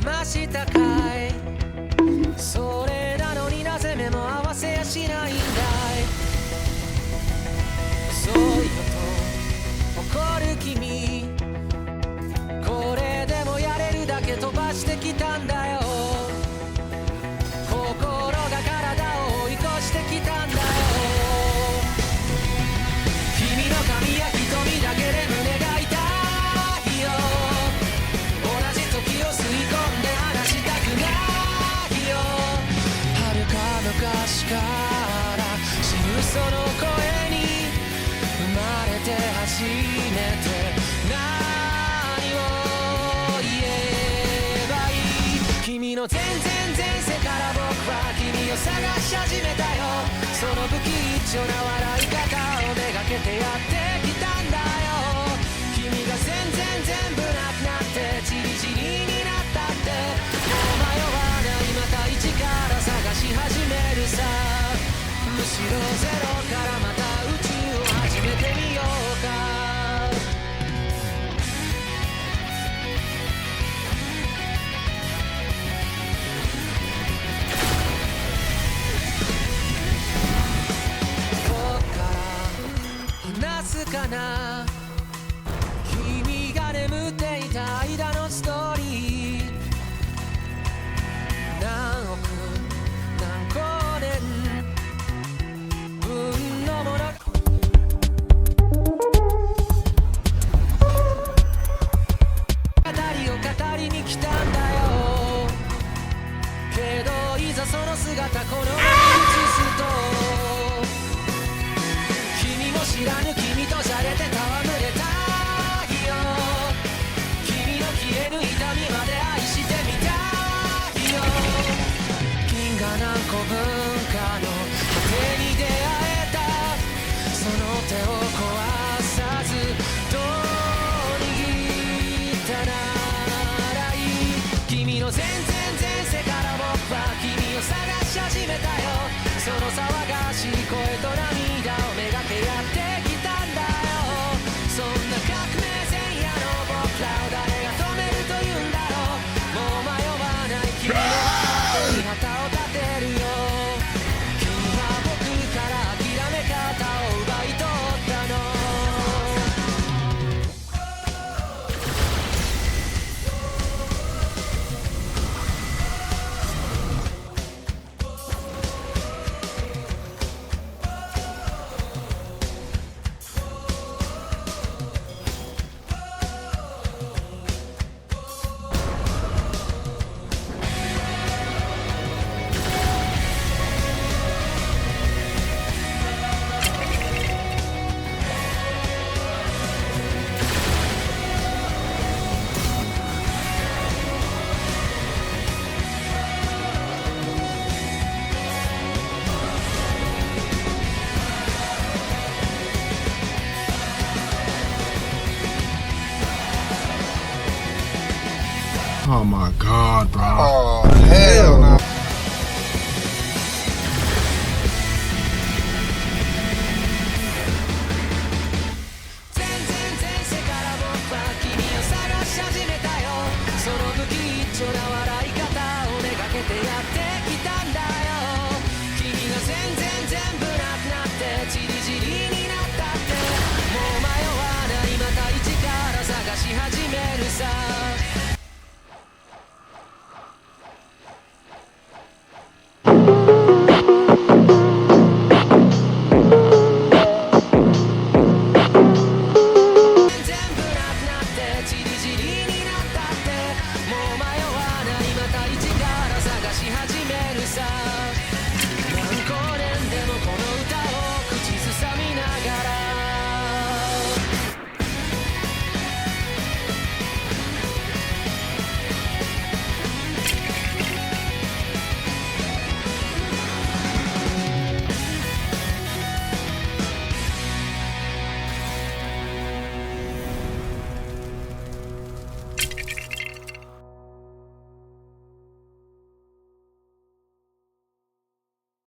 ましたかい。それなのになぜ目も合わせやしないんだい。そうよと怒る君、これでもやれるだけ飛ばしてきたんだよ。心が体を追い越してきたんだよ。君の髪や瞳だけで胸が痛いよ。同じ時を吸い込んで離したくないよ。遥か昔から知るその声に生まれて初めて何を言えばいい。君の全然前世から僕は君を探し始めたよ。その不吉祥な笑い方をめがけてやってきたんだよ。君が全部なくなってチリチリになったってもう迷わない。また一から探し始めるさ。むしろゼロからまた宇宙を始めてみようか。話すかな、君が眠っていた間のストーリー。何億何光年分のもの語りを語りに来たんだよ。けどいざその姿この目に映すと、知らぬ君とじゃれて戯れたいよ。君の消える痛みまで愛してみたいよ。銀河何個分かの果てに出会えた。その手を壊さずどう握ったならいい。君の全然前世から僕は君を探し始めたよ。その騒がしい声と涙をめがけやってきたんだよ。そんな革命前夜の僕らを誰が止めるというんだろう。もう迷わない君のハートに旗を立てるよ。君は僕から諦め方を奪い取ったの。Oh my God, bro. Oh, hell no.